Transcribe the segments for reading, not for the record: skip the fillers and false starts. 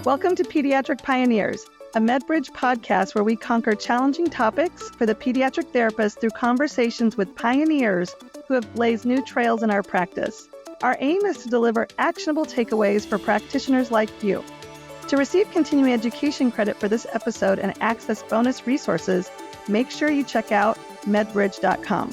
Welcome to Pediatric Pioneers, a MedBridge podcast where we conquer challenging topics for the pediatric therapist through conversations with pioneers who have blazed new trails in our practice. Our aim is to deliver actionable takeaways for practitioners like you. To receive continuing education credit for this episode and access bonus resources, make sure you check out medbridge.com.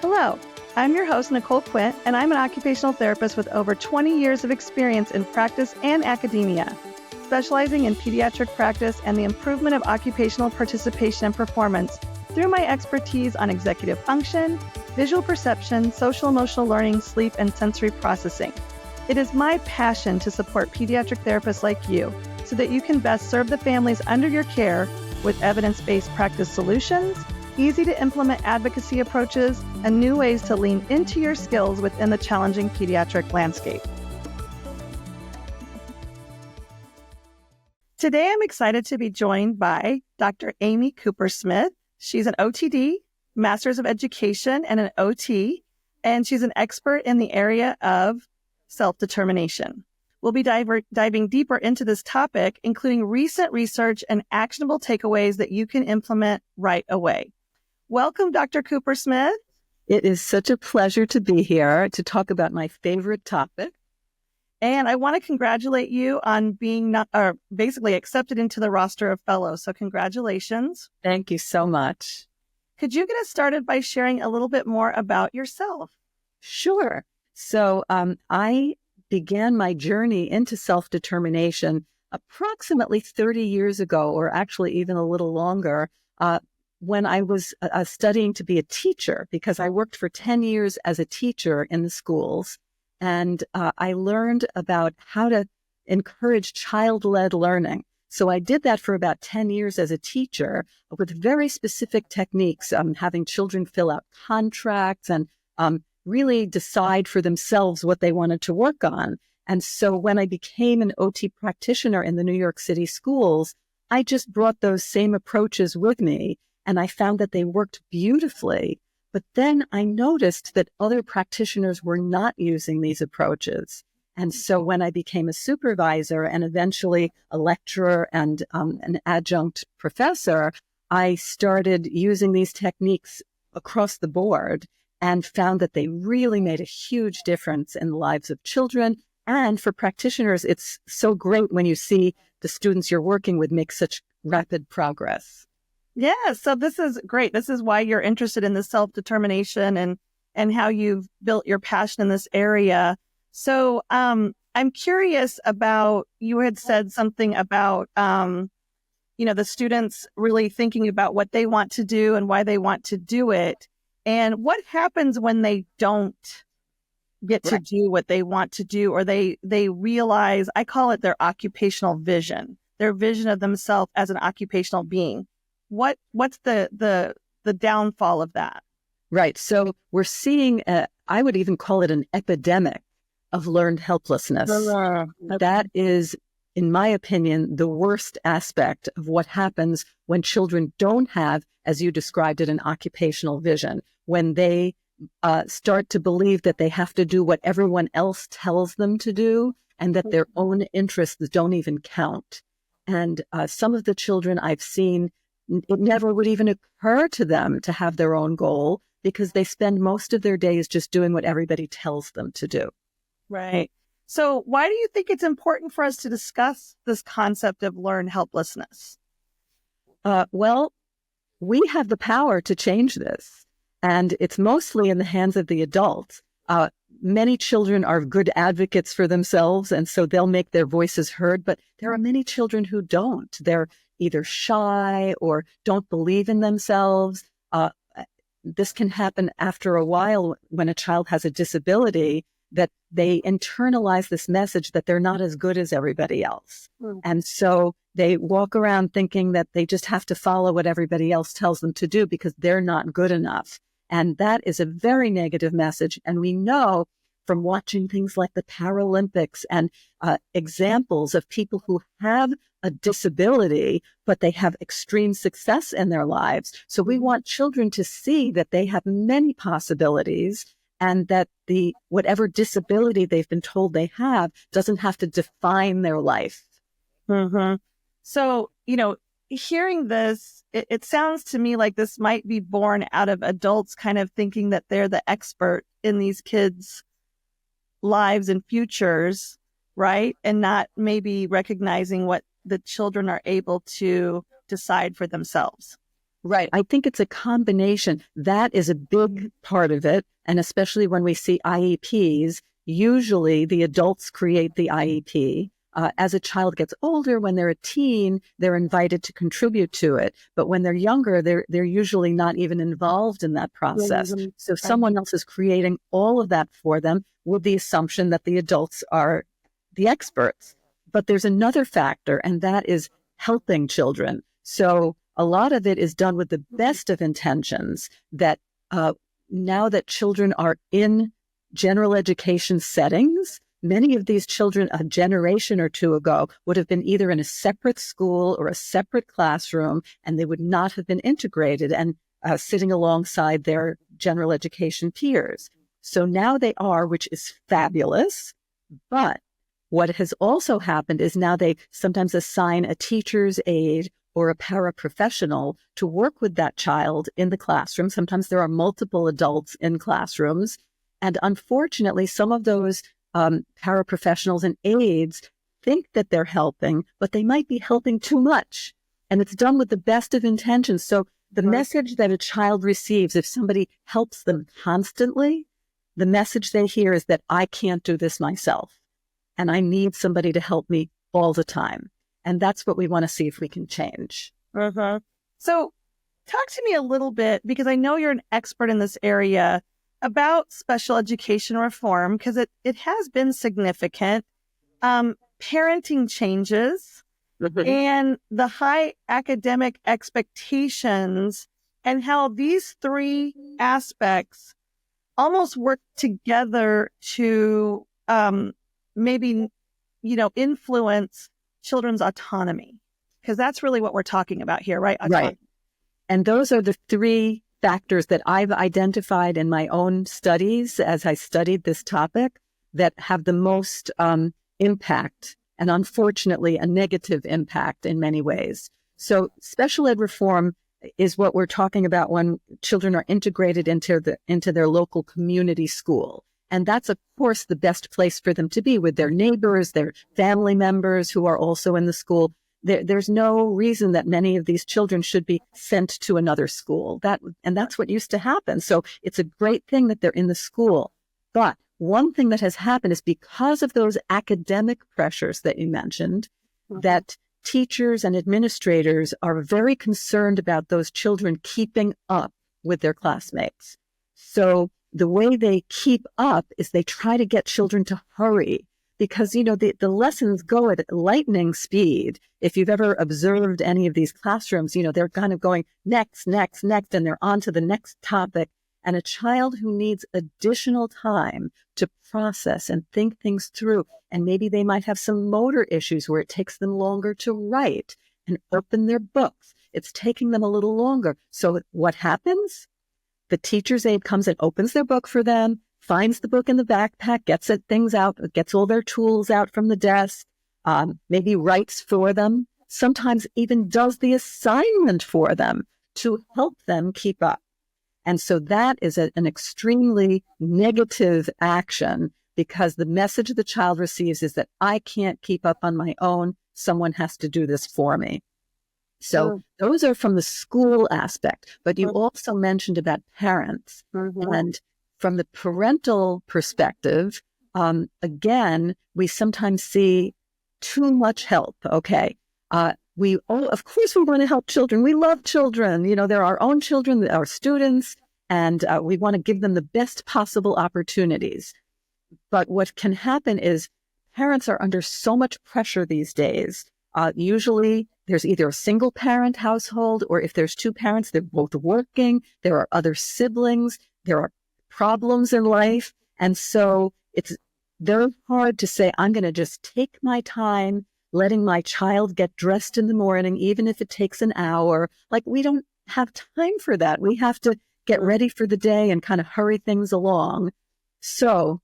Hello, I'm your host, Nicole Quint, and I'm an occupational therapist with over 20 years of experience in practice and academia, specializing in pediatric practice and the improvement of occupational participation and performance through my expertise on executive function, visual perception, social emotional learning, sleep, and sensory processing. It is my passion to support pediatric therapists like you so that you can best serve the families under your care with evidence-based practice solutions, easy to implement advocacy approaches, and new ways to lean into your skills within the challenging pediatric landscape. Today, I'm excited to be joined by Dr. Amy Coopersmith. She's an OTD, Master's of Education, and an OT, and she's an expert in the area of self-determination. We'll be diving deeper into this topic, including recent research and actionable takeaways that you can implement right away. Welcome, Dr. Coopersmith. It is such a pleasure to be here to talk about my favorite topic. And I want to congratulate you on being basically accepted into the roster of fellows. So congratulations. Thank you so much. Could you get us started by sharing a little bit more about yourself? Sure. So I began my journey into self-determination approximately 30 years ago, or actually even a little longer, when I was studying to be a teacher, because I worked for 10 years as a teacher in the schools. And I learned about how to encourage child-led learning. So I did that for about 10 years as a teacher with very specific techniques, having children fill out contracts and really decide for themselves what they wanted to work on. And so when I became an OT practitioner in the New York City schools, I just brought those same approaches with me, and I found that they worked beautifully. But then I noticed that other practitioners were not using these approaches. And so when I became a supervisor and eventually a lecturer and an adjunct professor, I started using these techniques across the board and found that they really made a huge difference in the lives of children. And for practitioners, it's so great when you see the students you're working with make such rapid progress. Yeah, so this is great. This is why you're interested in the self-determination and how you've built your passion in this area. So I'm curious about, you had said something about, the students really thinking about what they want to do and why they want to do it. And what happens when they don't get to do what they want to do, or they realize, I call it their occupational vision, their vision of themselves as an occupational being. What's the downfall of that? Right. So we're seeing, I would even call it an epidemic of learned helplessness. Okay. That is, in my opinion, the worst aspect of what happens when children don't have, as you described it, an occupational vision, when they start to believe that they have to do what everyone else tells them to do and that their own interests don't even count. And some of the children I've seen, it never would even occur to them to have their own goal because they spend most of their days just doing what everybody tells them to do. Right. So why do you think it's important for us to discuss this concept of learned helplessness? Well, we have the power to change this, and it's mostly in the hands of the adults. Many children are good advocates for themselves, and so they'll make their voices heard, but there are many children who don't. They're either shy or don't believe in themselves. This can happen after a while when a child has a disability, that they internalize this message that they're not as good as everybody else. And so they walk around thinking that they just have to follow what everybody else tells them to do because they're not good enough. And that is a very negative message. And we know from watching things like the Paralympics and examples of people who have a disability, but they have extreme success in their lives. So we want children to see that they have many possibilities and that whatever disability they've been told they have doesn't have to define their life. Mm-hmm. So, hearing this, it sounds to me like this might be born out of adults kind of thinking that they're the expert in these kids' lives and futures, right? And not maybe recognizing what the children are able to decide for themselves. Right. I think it's a combination. That is a big part of it. And especially when we see IEPs, usually the adults create the IEP. As a child gets older, when they're a teen, they're invited to contribute to it. But when they're younger, they're usually not even involved in that process. So someone else is creating all of that for them with the assumption that the adults are the experts. But there's another factor, and that is helping children. So a lot of it is done with the best of intentions that now that children are in general education settings, many of these children a generation or two ago would have been either in a separate school or a separate classroom, and they would not have been integrated and sitting alongside their general education peers. So now they are, which is fabulous. But what has also happened is now they sometimes assign a teacher's aide or a paraprofessional to work with that child in the classroom. Sometimes there are multiple adults in classrooms. And unfortunately, some of those paraprofessionals and aides think that they're helping, but they might be helping too much. And it's done with the best of intentions. So the message that a child receives, if somebody helps them constantly, the message they hear is that I can't do this myself. And I need somebody to help me all the time. And that's what we want to see if we can change. Uh-huh. So talk to me a little bit, because I know you're an expert in this area, about special education reform, because it has been significant. Parenting changes and the high academic expectations, and how these three aspects almost work together to maybe, influence children's autonomy, because that's really what we're talking about here, right? Autonomy. Right. And those are the three factors that I've identified in my own studies as I studied this topic that have the most impact, and unfortunately a negative impact in many ways. So special ed reform is what we're talking about when children are integrated into their local community school. And that's, of course, the best place for them to be, with their neighbors, their family members who are also in the school. There's no reason that many of these children should be sent to another school. That's what used to happen. So it's a great thing that they're in the school. But one thing that has happened is, because of those academic pressures that you mentioned, that teachers and administrators are very concerned about those children keeping up with their classmates. So the way they keep up is they try to get children to hurry, because, the lessons go at lightning speed. If you've ever observed any of these classrooms, they're kind of going next, next, next, and they're on to the next topic. And a child who needs additional time to process and think things through, and maybe they might have some motor issues where it takes them longer to write and open their books. It's taking them a little longer. So what happens? The teacher's aide comes and opens their book for them, finds the book in the backpack, gets things out, gets all their tools out from the desk, maybe writes for them, sometimes even does the assignment for them to help them keep up. And so that is an extremely negative action, because the message the child receives is that I can't keep up on my own. Someone has to do this for me. So those are from the school aspect. But you also mentioned about parents. And from the parental perspective, again, we sometimes see too much help. Okay. Of course, we want to help children. We love children. They're our own children, our students, and we want to give them the best possible opportunities. But what can happen is parents are under so much pressure these days. Usually there's either a single parent household, or if there's two parents, they're both working. There are other siblings. There are problems in life. And so it's very hard to say, I'm going to just take my time letting my child get dressed in the morning, even if it takes an hour. Like, we don't have time for that. We have to get ready for the day and kind of hurry things along. So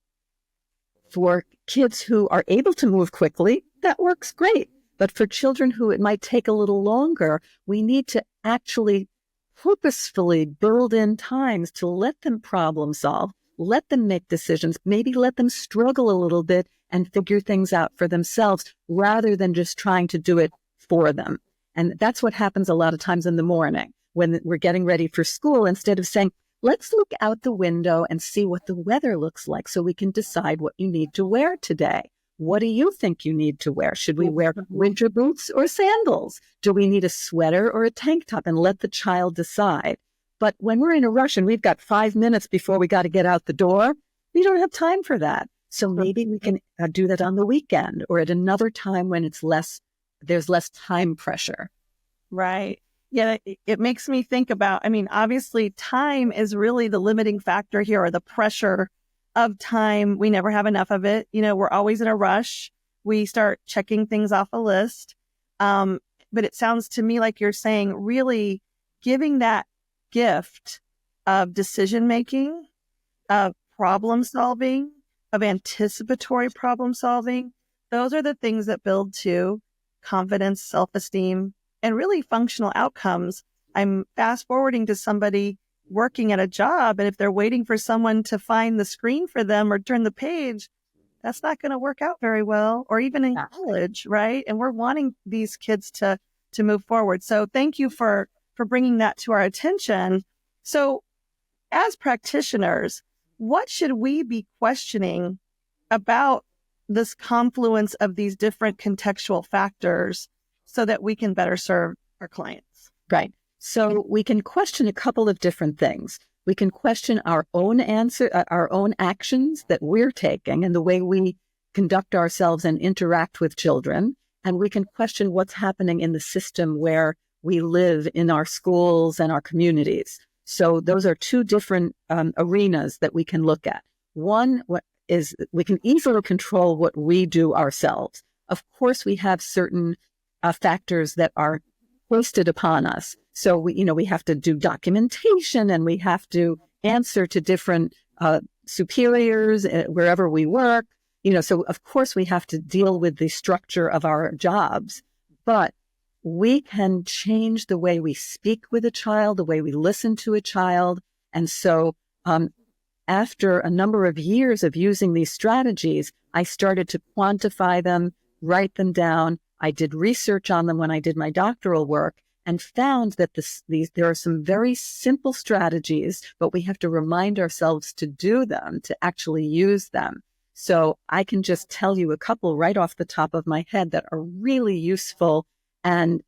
for kids who are able to move quickly, that works great. But for children who it might take a little longer, we need to actually purposefully build in times to let them problem solve, let them make decisions, maybe let them struggle a little bit and figure things out for themselves rather than just trying to do it for them. And that's what happens a lot of times in the morning when we're getting ready for school. Instead of saying, let's look out the window and see what the weather looks like so we can decide what you need to wear today. What do you think you need to wear? Should we wear winter boots or sandals? Do we need a sweater or a tank top? And let the child decide. But when we're in a rush and we've got 5 minutes before we got to get out the door, we don't have time for that. So maybe we can do that on the weekend or at another time when there's less time pressure. Right. Yeah, it makes me think about, obviously time is really the limiting factor here, or the pressure of time. We never have enough of it. We're always in a rush. We start checking things off a list. But it sounds to me like you're saying really giving that gift of decision-making, of problem solving, of anticipatory problem solving. Those are the things that build to confidence, self-esteem, and really functional outcomes. I'm fast forwarding to somebody working at a job, and if they're waiting for someone to find the screen for them or turn the page, that's not going to work out very well, or even in college, right? And we're wanting these kids to move forward. So thank you for bringing that to our attention. So as practitioners, what should we be questioning about this confluence of these different contextual factors so that we can better serve our clients? Right. So we can question a couple of different things. We can question our own our own actions that we're taking and the way we conduct ourselves and interact with children. And we can question what's happening in the system where we live in our schools and our communities. So those are two different arenas that we can look at. One is we can easily control what we do ourselves. Of course, we have certain factors that are foisted upon us. So we have to do documentation and we have to answer to different superiors wherever we work. So of course we have to deal with the structure of our jobs, but we can change the way we speak with a child, the way we listen to a child. And so after a number of years of using these strategies, I started to quantify them, write them down. I did research on them when I did my doctoral work and found that there are some very simple strategies, but we have to remind ourselves to do them, to actually use them. So I can just tell you a couple right off the top of my head that are really useful and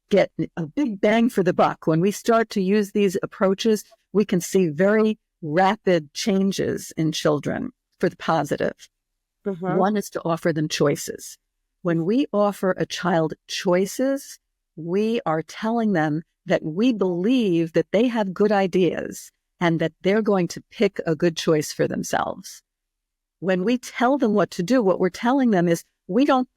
get a big bang for the buck. When we start to use these approaches, we can see very rapid changes in children for the positive. Mm-hmm. One is to offer them choices. When we offer a child choices, we are telling them that we believe that they have good ideas and that they're going to pick a good choice for themselves. When we tell them what to do, what we're telling them is,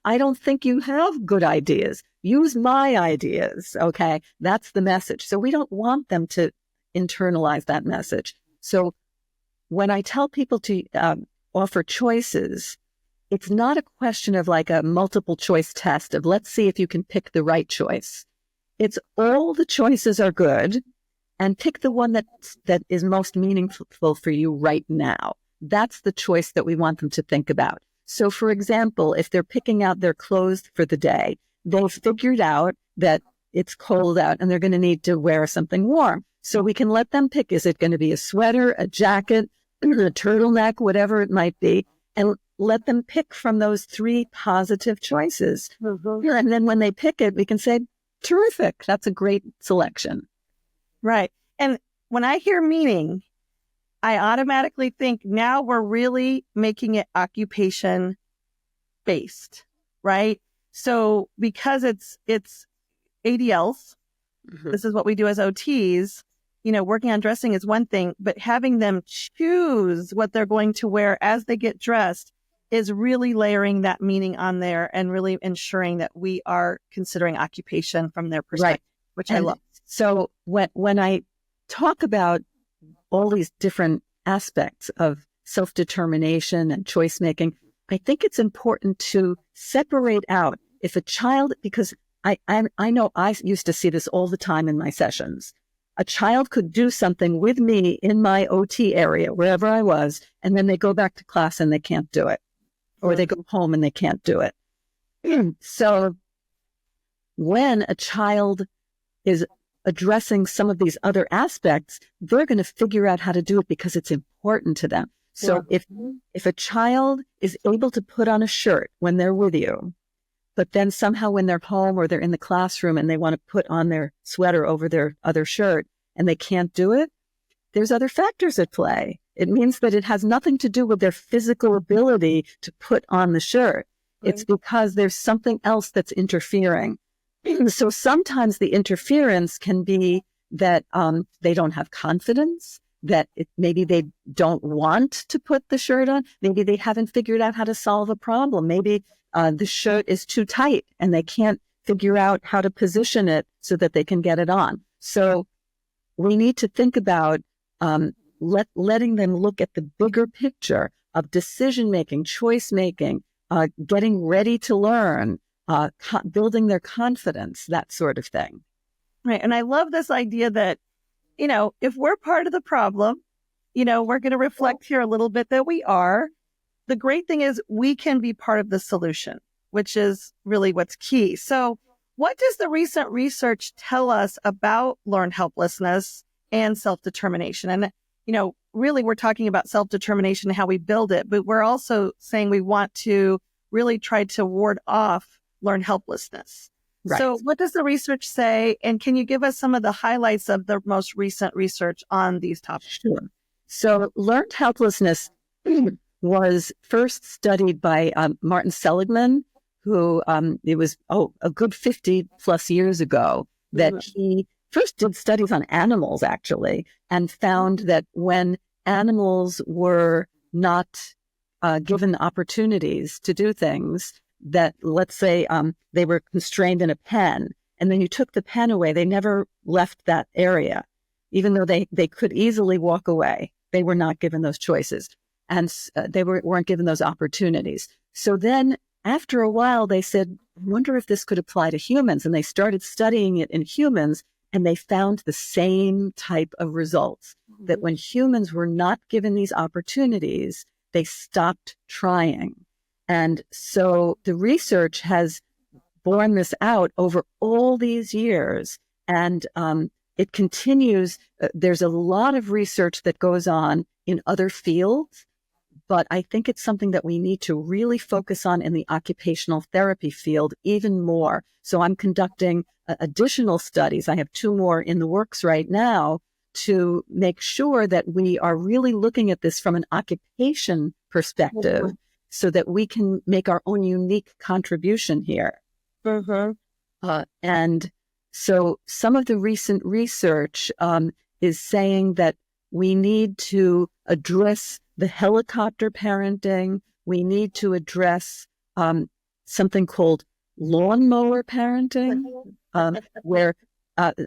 I don't think you have good ideas. Use my ideas. Okay. That's the message. So we don't want them to internalize that message. So when I tell people to offer choices, it's not a question of like a multiple choice test of let's see if you can pick the right choice. It's all the choices are good and pick the one that is most meaningful for you right now. That's the choice that we want them to think about. So for example, if they're picking out their clothes for the day, they've figured out that it's cold out and they're going to need to wear something warm. So we can let them pick, is it going to be a sweater, a jacket, a turtleneck, whatever it might be, and let them pick from those three positive choices. Mm-hmm. And then when they pick it, we can say, terrific, that's a great selection. Right. And when I hear meaning, I automatically think now we're really making it occupation based, right? So because it's ADLs, mm-hmm. This is what we do as OTs, working on dressing is one thing, but having them choose what they're going to wear as they get dressed is really layering that meaning on there and really ensuring that we are considering occupation from their perspective, right. Which I love. So when I talk about all these different aspects of self-determination and choice making, I think it's important to separate out if a child, because I know I used to see this all the time in my sessions. A child could do something with me in my OT area, wherever I was, and then they go back to class and they can't do it. Or they go home and they can't do it. So when a child is addressing some of these other aspects, they're going to figure out how to do it because it's important to them. So if a child is able to put on a shirt when they're with you, but then somehow when they're home or they're in the classroom and they want to put on their sweater over their other shirt and they can't do it, there's other factors at play. It means that it has nothing to do with their physical ability to put on the shirt. Right. It's because there's something else that's interfering. So sometimes the interference can be that they don't have confidence, that maybe they don't want to put the shirt on. Maybe they haven't figured out how to solve a problem. Maybe the shirt is too tight and they can't figure out how to position it so that they can get it on. So we need to think about letting them look at the bigger picture of decision-making, choice-making, getting ready to learn, building their confidence, that sort of thing. Right. And I love this idea that, if we're part of the problem, we're going to reflect here a little bit that we are. The great thing is we can be part of the solution, which is really what's key. So what does the recent research tell us about learned helplessness and self-determination? And, really we're talking about self-determination and how we build it, but we're also saying we want to really try to ward off learned helplessness. Right. So what does the research say? And can you give us some of the highlights of the most recent research on these topics? Sure. So learned helplessness was first studied by Martin Seligman, who it was a good 50 plus years ago that he first did studies on animals, actually, and found that when animals were not given opportunities to do things, that let's say they were constrained in a pen, and then you took the pen away, they never left that area, even though they could easily walk away. They were not given those choices, and they weren't given those opportunities. So then after a while, they said, I wonder if this could apply to humans. And they started studying it in humans, and they found the same type of results, that when humans were not given these opportunities, they stopped trying. And so the research has borne this out over all these years, and it continues. There's a lot of research that goes on in other fields, but I think it's something that we need to really focus on in the occupational therapy field even more. So I'm conducting additional studies. I have 2 more in the works right now to make sure that we are really looking at this from an occupation perspective, so that we can make our own unique contribution here. And so some of the recent research is saying that we need to address the helicopter parenting. We need to address something called lawnmower parenting, where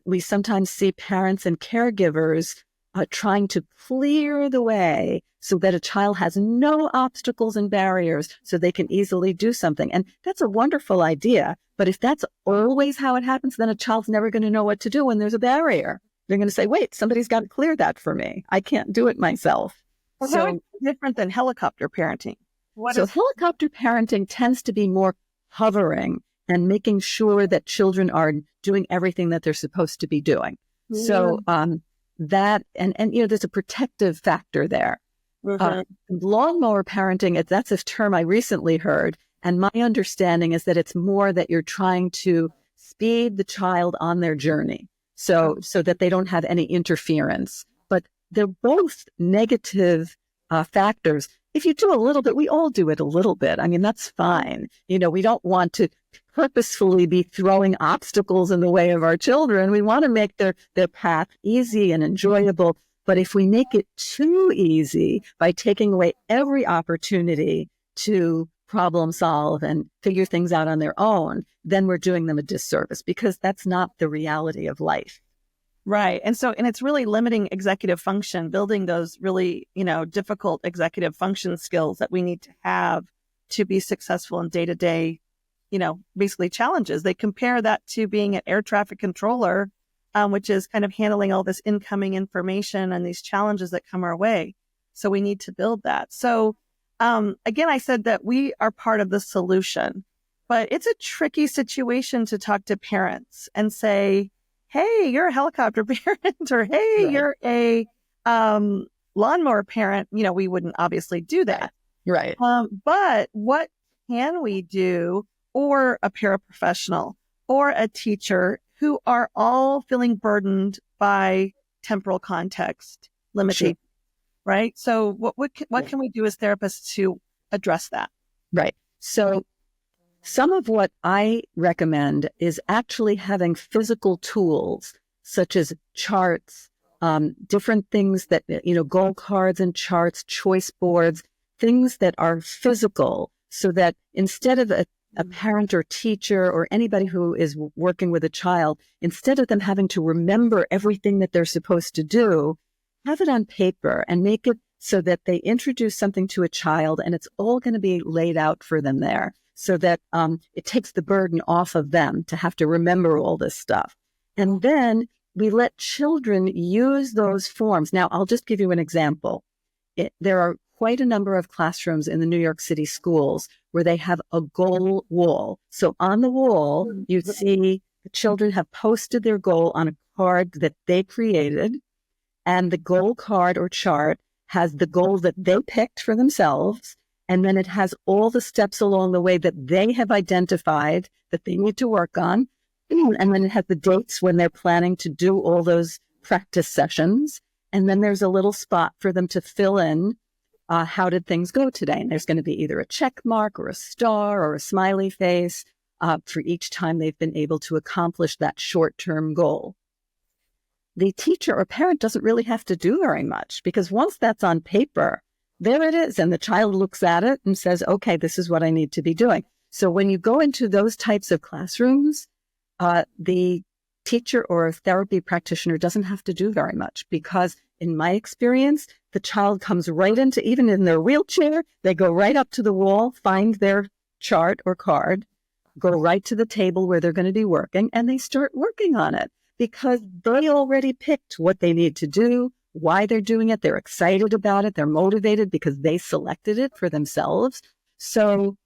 we sometimes see parents and caregivers trying to clear the way so that a child has no obstacles and barriers so they can easily do something. And that's a wonderful idea. But if that's always how it happens, then a child's never going to know what to do when there's a barrier. They're going to say, wait, somebody's got to clear that for me. I can't do it myself. Well, how is it different than helicopter parenting? Helicopter parenting tends to be more hovering and making sure that children are doing everything that they're supposed to be doing. So that, and there's a protective factor there. Lawnmower parenting, that's a term I recently heard. And my understanding is that it's more that you're trying to speed the child on their journey so that they don't have any interference. But they're both negative factors. If you do a little bit, we all do it a little bit. I mean, that's fine. We don't want to purposefully be throwing obstacles in the way of our children. We want to make their path easy and enjoyable. But if we make it too easy by taking away every opportunity to problem solve and figure things out on their own, then we're doing them a disservice, because that's not the reality of life. Right. And it's really limiting executive function, building those really, difficult executive function skills that we need to have to be successful in day-to-day basically challenges. They compare that to being an air traffic controller, which is kind of handling all this incoming information and these challenges that come our way. So we need to build that. So again, I said that we are part of the solution, but it's a tricky situation to talk to parents and say, hey, you're a helicopter parent, or hey, Right. you're a lawnmower parent. We wouldn't obviously do that. Right. But what can we do, or a paraprofessional or a teacher who are all feeling burdened by temporal context limitation, right? So what can we do as therapists to address that? Right. So some of what I recommend is actually having physical tools such as charts, different things that, goal cards and charts, choice boards, things that are physical, so that instead of a parent or teacher or anybody who is working with a child, instead of them having to remember everything that they're supposed to do, have it on paper and make it so that they introduce something to a child and it's all going to be laid out for them there, so that it takes the burden off of them to have to remember all this stuff. And then we let children use those forms. Now, I'll just give you an example. There are quite a number of classrooms in the New York City schools where they have a goal wall. So on the wall, you see the children have posted their goal on a card that they created, and the goal card or chart has the goal that they picked for themselves. And then it has all the steps along the way that they have identified that they need to work on. And then it has the dates when they're planning to do all those practice sessions. And then there's a little spot for them to fill in how did things go today. And there's going to be either a check mark or a star or a smiley face for each time they've been able to accomplish that short-term goal. The teacher or parent doesn't really have to do very much, because once that's on paper, there it is. And the child looks at it and says, okay, this is what I need to be doing. So when you go into those types of classrooms, the teacher or a therapy practitioner doesn't have to do very much, because in my experience, the child comes right into, even in their wheelchair, they go right up to the wall, find their chart or card, go right to the table where they're going to be working, and they start working on it because they already picked what they need to do, why they're doing it. They're excited about it. They're motivated because they selected it for themselves. So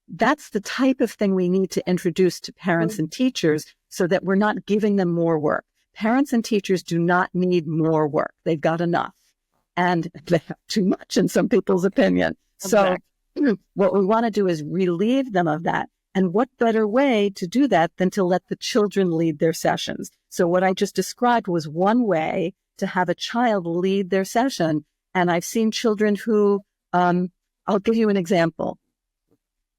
that's the type of thing we need to introduce to parents and teachers, so that we're not giving them more work. Parents and teachers do not need more work. They've got enough, and they have too much in some people's opinion. So what we want to do is relieve them of that. And what better way to do that than to let the children lead their sessions? So what I just described was one way to have a child lead their session. And I've seen children who, I'll give you an example.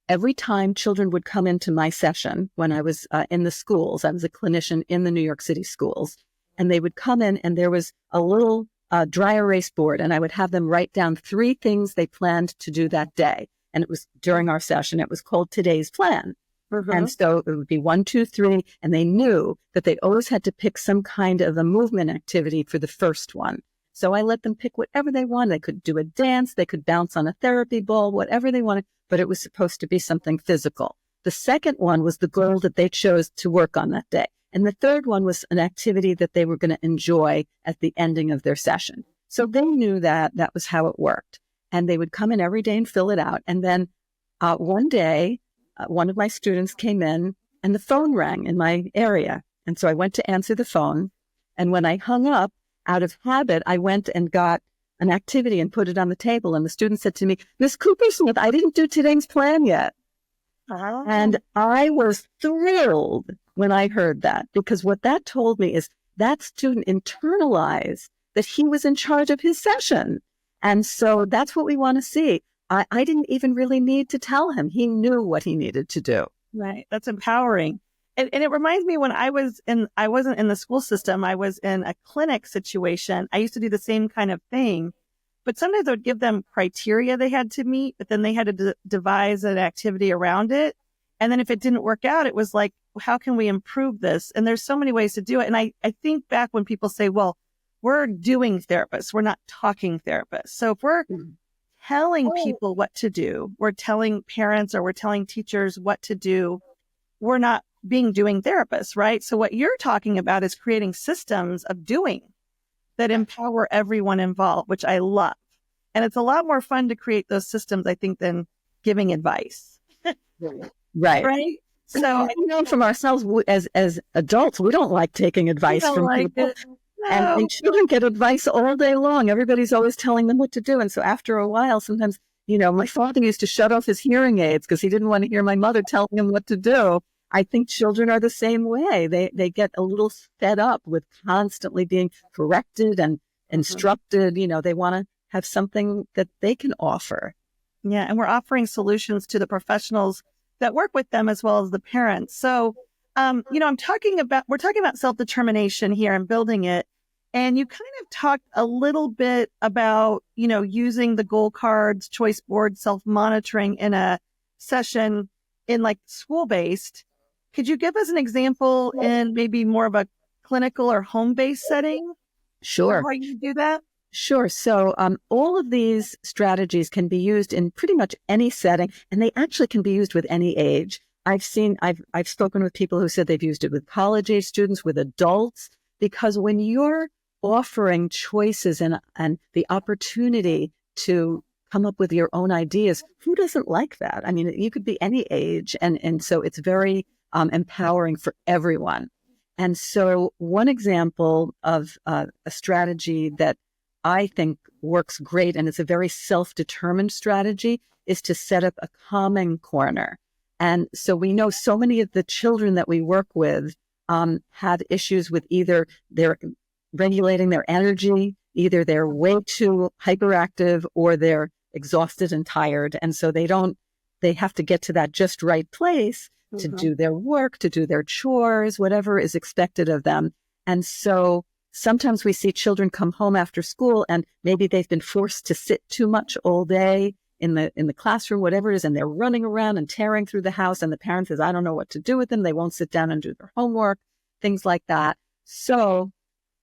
Every time children would come into my session when I was in the schools, I was a clinician in the New York City schools, and they would come in and there was a little dry erase board, and I would have them write down 3 things they planned to do that day. And it was during our session, it was called Today's Plan. And so it would be 1, 2, 3, and they knew that they always had to pick some kind of a movement activity for the first one. So I let them pick whatever they wanted. They could do a dance, they could bounce on a therapy ball, whatever they wanted, but it was supposed to be something physical. The second one was the goal that they chose to work on that day. And the third one was an activity that they were going to enjoy at the ending of their session. So they knew that that was how it worked. And they would come in every day and fill it out. And then one day, one of my students came in and the phone rang in my area. And so I went to answer the phone. And when I hung up, out of habit, I went and got an activity and put it on the table. And the student said to me, Miss Coopersmith, I didn't do today's plan yet. And I was thrilled when I heard that, because what that told me is that student internalized that he was in charge of his session. And so that's what we want to see. I didn't even really need to tell him. He knew what he needed to do. Right. That's empowering. And it reminds me, when I wasn't in the school system, I was in a clinic situation. I used to do the same kind of thing, but sometimes I would give them criteria they had to meet, but then they had to devise an activity around it. And then if it didn't work out, it was like, how can we improve this? And there's so many ways to do it. And I think back when people say, well, we're doing therapists, we're not talking therapists. So if we're telling people what to do. We're telling parents or we're telling teachers what to do. We're not doing therapists, right? So what you're talking about is creating systems of doing that empower everyone involved, which I love. And it's a lot more fun to create those systems, I think, than giving advice. Right. Right? So I know from ourselves as adults, we don't like taking advice from people. And children get advice all day long. Everybody's always telling them what to do. And so after a while, sometimes, my father used to shut off his hearing aids because he didn't want to hear my mother telling him what to do. I think children are the same way. They get a little fed up with constantly being corrected and instructed. They want to have something that they can offer. Yeah. And we're offering solutions to the professionals that work with them as well as the parents. So, we're talking about self-determination here and building it. And you kind of talked a little bit about, using the goal cards, choice board, self-monitoring in a session in like school-based. Could you give us an example in maybe more of a clinical or home-based setting? Sure. How you do that? Sure. So all of these strategies can be used in pretty much any setting, and they actually can be used with any age. I've spoken with people who said they've used it with college age students, with adults, because when you're offering choices and the opportunity to come up with your own ideas, who doesn't like that? I mean, you could be any age. And so it's very empowering for everyone. And so one example of a strategy that I think works great, and it's a very self-determined strategy, is to set up a calming corner. And so we know so many of the children that we work with have issues with either they're regulating their energy, either they're way too hyperactive or they're exhausted and tired. And so they have to get to that just right place to do their work, to do their chores, whatever is expected of them. And so sometimes we see children come home after school and maybe they've been forced to sit too much all day in the classroom, whatever it is, and they're running around and tearing through the house, and the parent says, I don't know what to do with them. They won't sit down and do their homework, things like that. So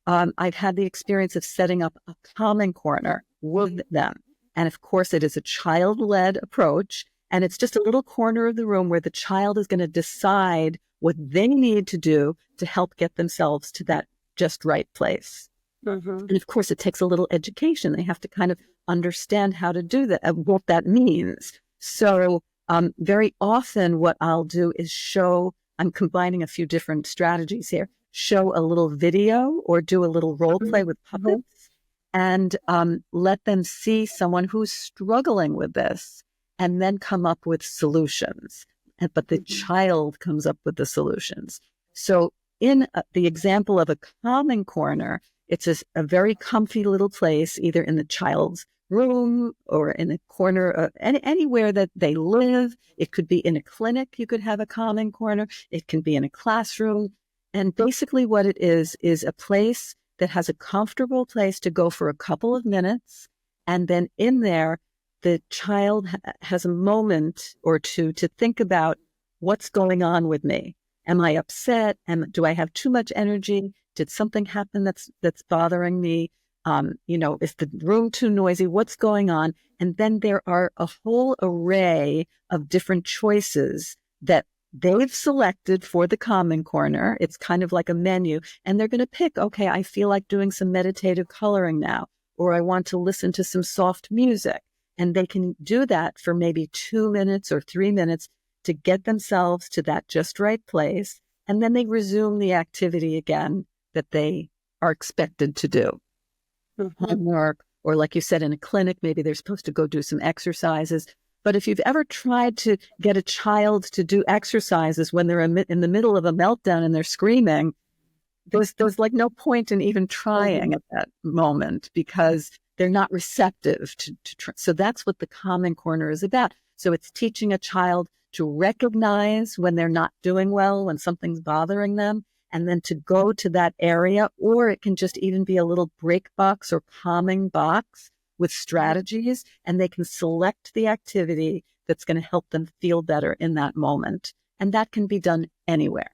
I've had the experience of setting up a calming corner with them. And of course, it is a child-led approach, and it's just a little corner of the room where the child is going to decide what they need to do to help get themselves to that just right place. And of course, it takes a little education. They have to kind of understand how to do that, what that means. So very often what I'll do is I'm combining a few different strategies here, show a little video or do a little role play with puppets and let them see someone who's struggling with this and then come up with solutions. But the child comes up with the solutions. So in the example of a calming corner, it's a very comfy little place, either in the child's room or in a corner of anywhere that they live. It could be in a clinic. You could have a calming corner. It can be in a classroom. And basically what it is a place that has a comfortable place to go for a couple of minutes. And then in there, the child has a moment or two to think about what's going on with me. Am I upset? Do I have too much energy? Did something happen that's bothering me? Is the room too noisy? What's going on? And then there are a whole array of different choices that they've selected for the calming corner. It's kind of like a menu, and they're going to pick, okay, I feel like doing some meditative coloring now, or I want to listen to some soft music. And they can do that for maybe 2 minutes or 3 minutes to get themselves to that just right place. And then they resume the activity again that they are expected to do. Homework, or like you said, in a clinic, maybe they're supposed to go do some exercises. But if you've ever tried to get a child to do exercises when they're in the middle of a meltdown and they're screaming, there's like no point in even trying at that moment because they're not receptive to try. So that's what the calming corner is about. So it's teaching a child to recognize when they're not doing well, when something's bothering them, and then to go to that area, or it can just even be a little break box or calming box with strategies, and they can select the activity that's going to help them feel better in that moment. And that can be done anywhere.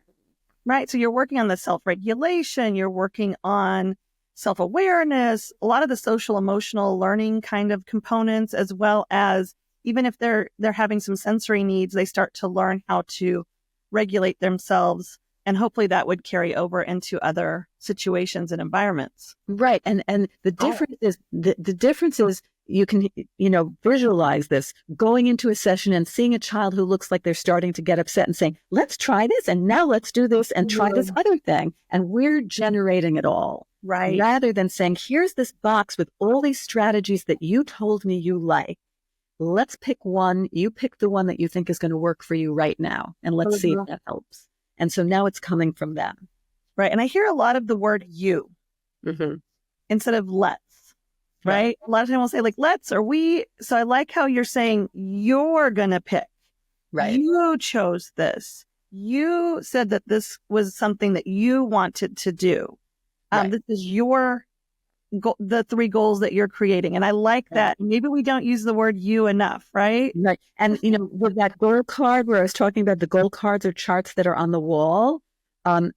Right. So you're working on the self-regulation, you're working on self-awareness, a lot of the social emotional learning kind of components, as well as even if they're having some sensory needs, they start to learn how to regulate themselves. And hopefully that would carry over into other situations and environments. Right. And the difference is the difference is you can, visualize this going into a session and seeing a child who looks like they're starting to get upset and saying, let's try this. And now let's do this and try this other thing. And we're generating it all. Right. Rather than saying, here's this box with all these strategies that you told me you like. Let's pick one. You pick the one that you think is going to work for you right now. And let's see if that helps. And so now it's coming from them. Right. And I hear a lot of the word you instead of let's. Right. A lot of times we'll say like let's or we. So I like how you're saying you're going to pick. Right. You chose this. You said that this was something that you wanted to do. This is your the 3 goals that you're creating. And I like that. Maybe we don't use the word you enough, right? Right. And, with that goal card where I was talking about the goal cards or charts that are on the wall, when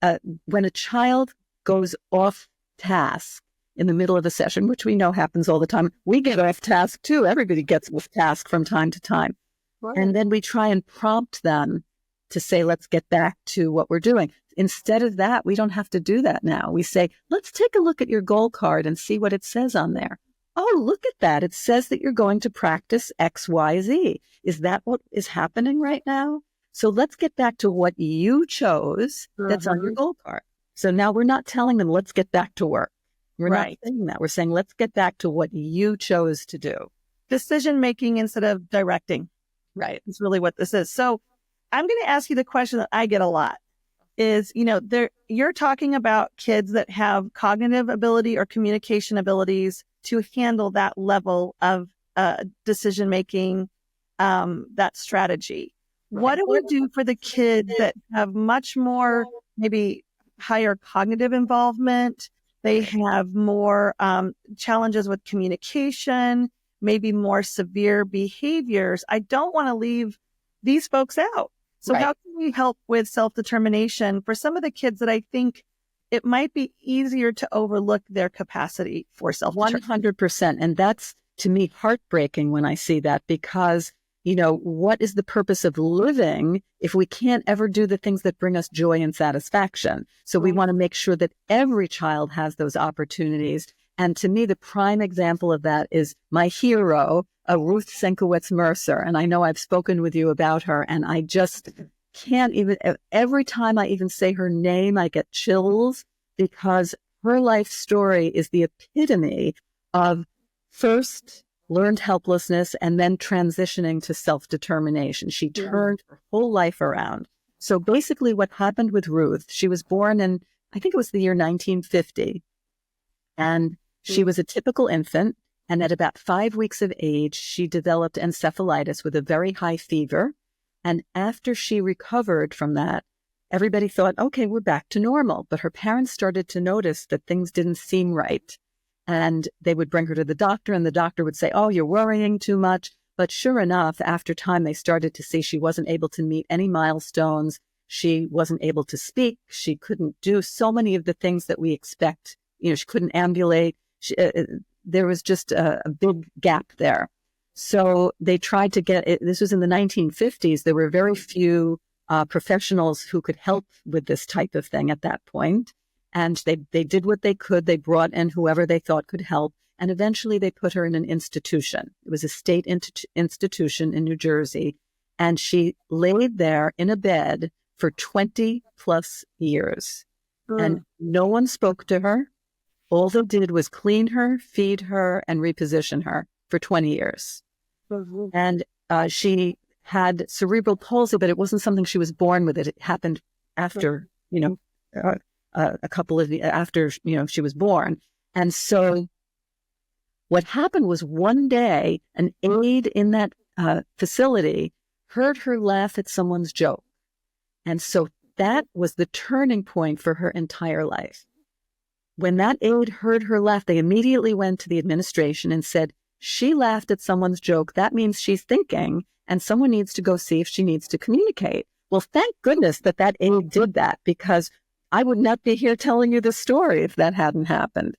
a child goes off task in the middle of a session, which we know happens all the time, we get off task too. Everybody gets off task from time to time. Right. And then we try and prompt them to say, let's get back to what we're doing. Instead of that, we don't have to do that now. We say, let's take a look at your goal card and see what it says on there. Oh, look at that. It says that you're going to practice X, Y, Z. Is that what is happening right now? So let's get back to what you chose that's on your goal card. So now we're not telling them, let's get back to work. We're not saying that. We're saying, let's get back to what you chose to do. Decision making instead of directing. Right. Is really what this is. So I'm going to ask you the question that I get a lot is, you're talking about kids that have cognitive ability or communication abilities to handle that level of decision making, that strategy. Right. What do we do for the kids that have much more, maybe higher cognitive involvement? They have more challenges with communication, maybe more severe behaviors. I don't want to leave these folks out. So how can we help with self-determination for some of the kids that I think it might be easier to overlook their capacity for self-determination? 100%. And that's, to me, heartbreaking when I see that, because, what is the purpose of living if we can't ever do the things that bring us joy and satisfaction? So we want to make sure that every child has those opportunities. And to me, the prime example of that is my hero, Ruth Senkowitz Mercer. And I know I've spoken with you about her, and I just can't even, every time I even say her name, I get chills, because her life story is the epitome of first learned helplessness and then transitioning to self-determination. She turned her whole life around. So basically what happened with Ruth, she was born in, I think it was the year 1950. And she was a typical infant. And at about 5 weeks of age, she developed encephalitis with a very high fever. And after she recovered from that, everybody thought, okay, we're back to normal. But her parents started to notice that things didn't seem right. And they would bring her to the doctor, and the doctor would say, oh, you're worrying too much. But sure enough, after time, they started to see she wasn't able to meet any milestones. She wasn't able to speak. She couldn't do so many of the things that we expect. She couldn't ambulate. There was just a big gap there. So they tried to get it. This was in the 1950s. There were very few professionals who could help with this type of thing at that point. And they did what they could. They brought in whoever they thought could help. And eventually they put her in an institution. It was a state institution in New Jersey. And she laid there in a bed for 20 plus years. And no one spoke to her. All they did was clean her, feed her, and reposition her for 20 years. And she had cerebral palsy, but it wasn't something she was born with. It happened after, a couple of after, she was born. And so what happened was one day, an aide in that facility heard her laugh at someone's joke. And so that was the turning point for her entire life. When that aide heard her laugh, they immediately went to the administration and said, she laughed at someone's joke. That means she's thinking, and someone needs to go see if she needs to communicate. Well, thank goodness that aide did that, because I would not be here telling you this story if that hadn't happened.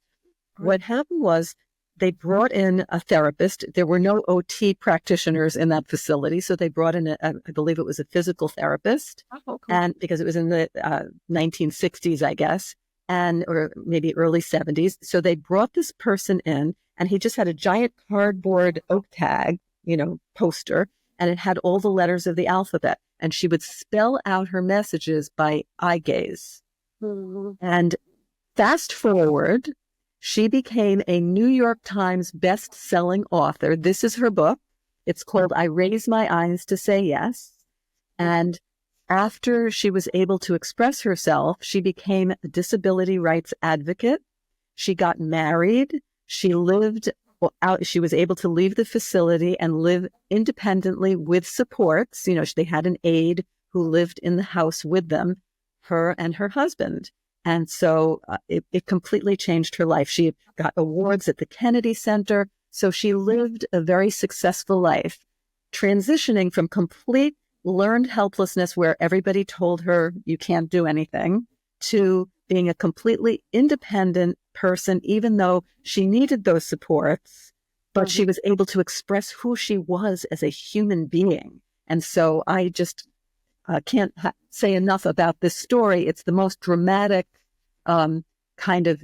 Right. What happened was they brought in a therapist. There were no OT practitioners in that facility. So they brought in, I believe it was a physical therapist. Oh, cool. And because it was in the 1960s, I guess, or maybe early 70s. So they brought this person in, and he just had a giant cardboard oak tag, poster, and it had all the letters of the alphabet. And she would spell out her messages by eye gaze. Mm-hmm. And fast forward, she became a New York Times best-selling author. This is her book. It's called I Raise My Eyes to Say Yes. And after she was able to express herself, she became a disability rights advocate. She got married. She lived out. She was able to leave the facility and live independently with supports. They had an aide who lived in the house with them, her and her husband. And so it completely changed her life. She got awards at the Kennedy Center. So she lived a very successful life, transitioning from complete learned helplessness where everybody told her you can't do anything to being a completely independent person, even though she needed those supports, but she was able to express who she was as a human being. And so I just can't say enough about this story. It's the most dramatic kind of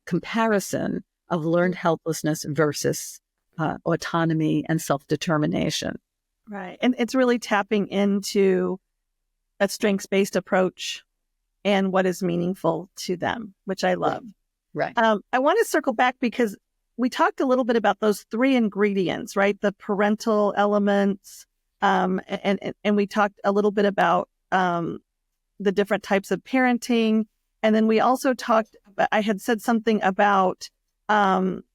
comparison of learned helplessness versus autonomy and self-determination. Right. And it's really tapping into a strengths-based approach and what is meaningful to them, which I love. Right. I want to circle back because we talked a little bit about those three ingredients, right? The parental elements, and we talked a little bit about the different types of parenting. And then we also I had said something about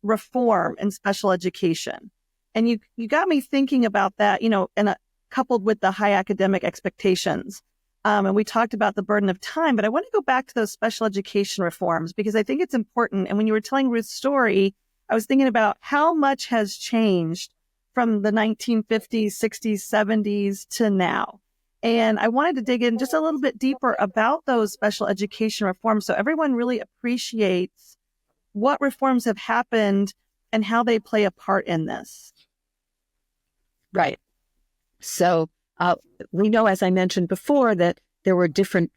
reform in special education. And you got me thinking about that, and coupled with the high academic expectations. And we talked about the burden of time, but I want to go back to those special education reforms because I think it's important. And when you were telling Ruth's story, I was thinking about how much has changed from the 1950s, 60s, 70s to now. And I wanted to dig in just a little bit deeper about those special education reforms so everyone really appreciates what reforms have happened and how they play a part in this. Right. So we know, as I mentioned before, that there were different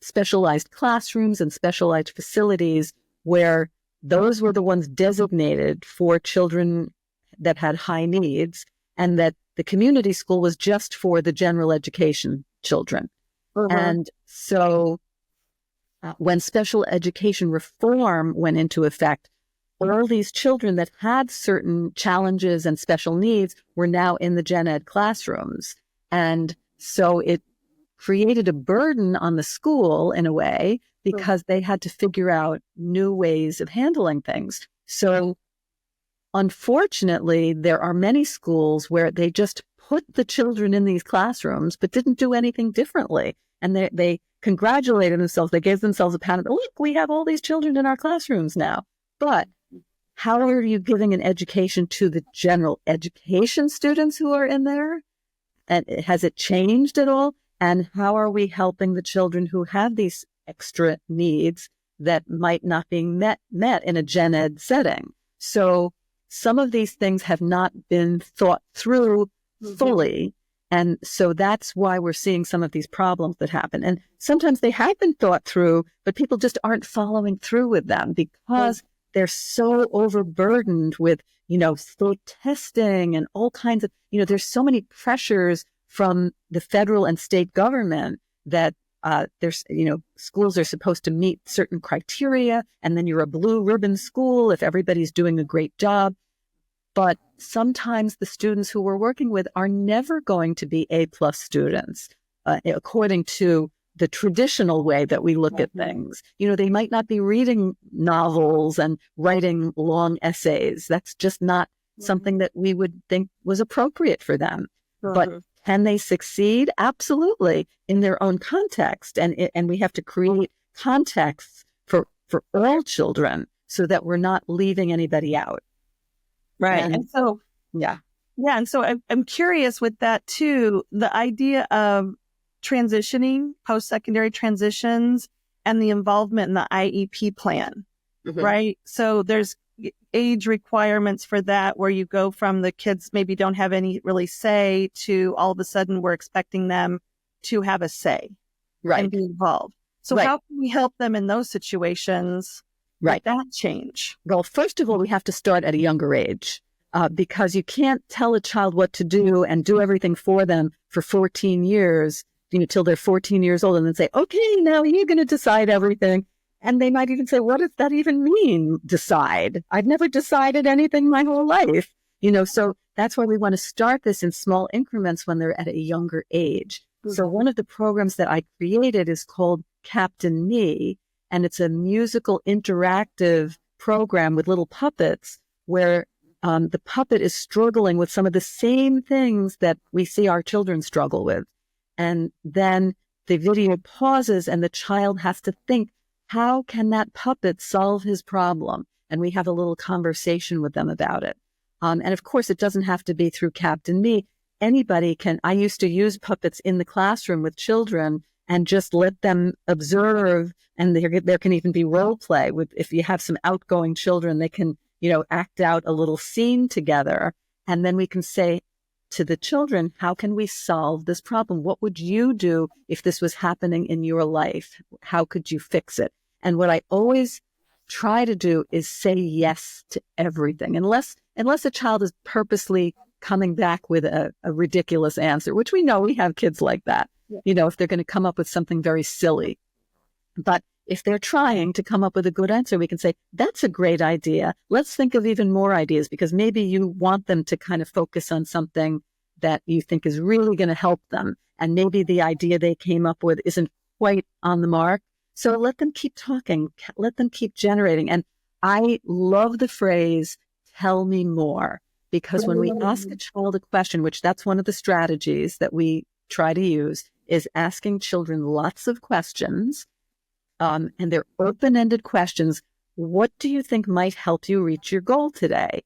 specialized classrooms and specialized facilities where those were the ones designated for children that had high needs, and that the community school was just for the general education children. And so when special education reform went into effect, all these children that had certain challenges and special needs were now in the gen ed classrooms. And so it created a burden on the school in a way because they had to figure out new ways of handling things. So unfortunately, there are many schools where they just put the children in these classrooms, but didn't do anything differently. And they congratulated themselves. They gave themselves a pat. Look, we have all these children in our classrooms now. But how are you giving an education to the general education students who are in there? And has it changed at all? And how are we helping the children who have these extra needs that might not be met in a gen ed setting? So some of these things have not been thought through fully. And so that's why we're seeing some of these problems that happen. And sometimes they have been thought through, but people just aren't following through with them because they're so overburdened with, state testing and all kinds of, there's so many pressures from the federal and state government that there's, schools are supposed to meet certain criteria, and then you're a blue ribbon school if everybody's doing a great job. But sometimes the students who we're working with are never going to be A+ students, according to the traditional way that we look at things. They might not be reading novels and writing long essays. That's just not something that we would think was appropriate for them. But can they succeed? Absolutely, in their own context. And we have to create contexts for all children so that we're not leaving anybody out. Right. And so, yeah. And so I'm curious with that too, the idea of transitioning, post-secondary transitions, and the involvement in the IEP plan, Mm-hmm. right? So there's age requirements for that, where you go from the kids maybe don't have any really say to all of a sudden we're expecting them to have a say Right. and be involved. So Right. how can we help them in those situations with Right. that change? Well, first of all, we have to start at a younger age because you can't tell a child what to do and do everything for them for 14 years, till they're 14 years old, and then say, okay, now you're going to decide everything. And they might even say, what does that even mean, decide? I've never decided anything my whole life. So that's why we want to start this in small increments when they're at a younger age. Mm-hmm. So one of the programs that I created is called Captain Me, and it's a musical interactive program with little puppets where the puppet is struggling with some of the same things that we see our children struggle with. And then the video pauses and the child has to think, how can that puppet solve his problem? And we have a little conversation with them about it. And of course, it doesn't have to be through Captain Me. Anybody can. I used to use puppets in the classroom with children and just let them observe. And there can even be role play with, if you have some outgoing children, they can, act out a little scene together. And then we can say to the children, how can we solve this problem? What would you do if this was happening in your life? How could you fix it? And what I always try to do is say yes to everything, unless a child is purposely coming back with a ridiculous answer, which we know we have kids like that, if they're going to come up with something very silly. But if they're trying to come up with a good answer, we can say, that's a great idea. Let's think of even more ideas, because maybe you want them to kind of focus on something that you think is really going to help them. And maybe the idea they came up with isn't quite on the mark. So let them keep talking, let them keep generating. And I love the phrase, tell me more, because when we ask a child a question, which that's one of the strategies that we try to use, is asking children lots of questions. And they're open-ended questions. What do you think might help you reach your goal today?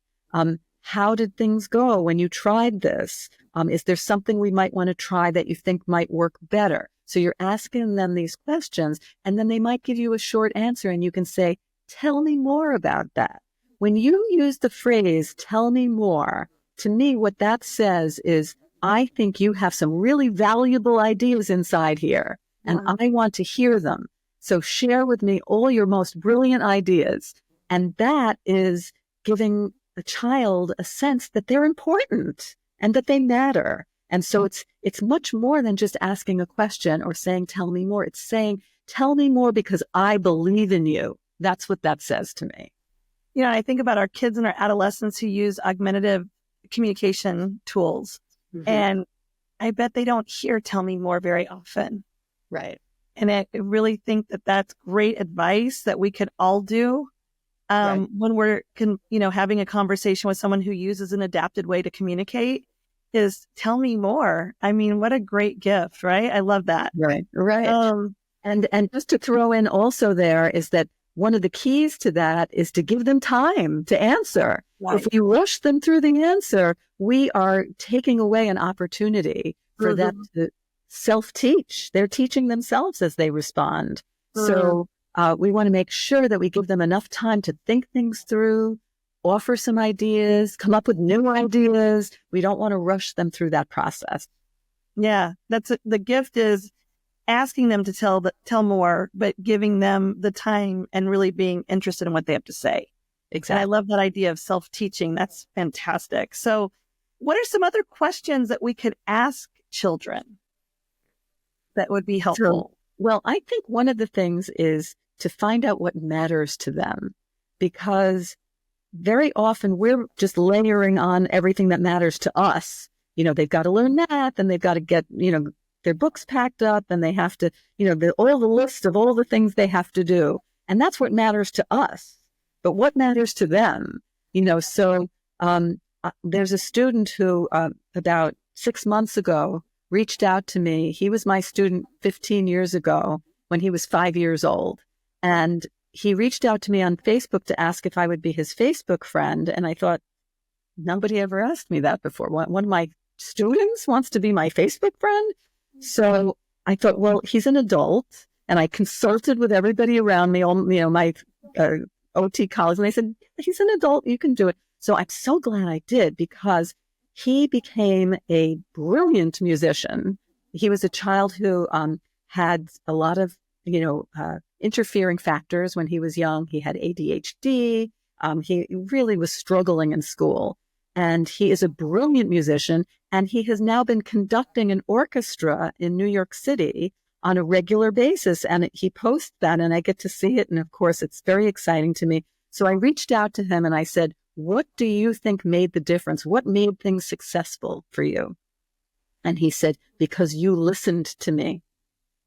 How did things go when you tried this? Is there something we might want to try that you think might work better? So you're asking them these questions, and then they might give you a short answer, and you can say, tell me more about that. When you use the phrase, tell me more, to me, what that says is, I think you have some really valuable ideas inside here, and I want to hear them. So share with me all your most brilliant ideas. And that is giving a child a sense that they're important and that they matter. And so it's much more than just asking a question or saying, tell me more. It's saying, tell me more because I believe in you. That's what that says to me. I think about our kids and our adolescents who use augmentative communication tools. Mm-hmm. And I bet they don't hear tell me more very often. Right. And I really think that that's great advice that we could all do when we're, having a conversation with someone who uses an adapted way to communicate, is tell me more. I mean, what a great gift, right? I love that. Right. And just to throw in also there is that one of the keys to that is to give them time to answer. Right. If we rush them through the answer, we are taking away an opportunity for them to self-teach. They're teaching themselves as they respond. So we want to make sure that we give them enough time to think things through, offer some ideas, come up with new ideas. We don't want to rush them through that process. Yeah, the gift is asking them to tell more, but giving them the time and really being interested in what they have to say. Exactly. And I love that idea of self-teaching. That's fantastic. So what are some other questions that we could ask children that would be helpful? Well, I think one of the things is to find out what matters to them, because very often we're just layering on everything that matters to us. They've got to learn math, and they've got to get, their books packed up, and they have to, all the list of all the things they have to do. And that's what matters to us. But what matters to them? So there's a student who about 6 months ago reached out to me. He was my student 15 years ago when he was 5 years old. And he reached out to me on Facebook to ask if I would be his Facebook friend. And I thought, nobody ever asked me that before. One of my students wants to be my Facebook friend. So I thought, well, he's an adult. and I consulted with everybody around me, all, my OT colleagues, and they said, he's an adult, you can do it. So I'm so glad I did, because he became a brilliant musician. He was a child who had a lot of, interfering factors when he was young. He had ADHD. He really was struggling in school. And he is a brilliant musician. And he has now been conducting an orchestra in New York City on a regular basis. And he posts that, and I get to see it. And of course, it's very exciting to me. So I reached out to him and I said, what do you think made the difference? What made things successful for you? And he said, because you listened to me.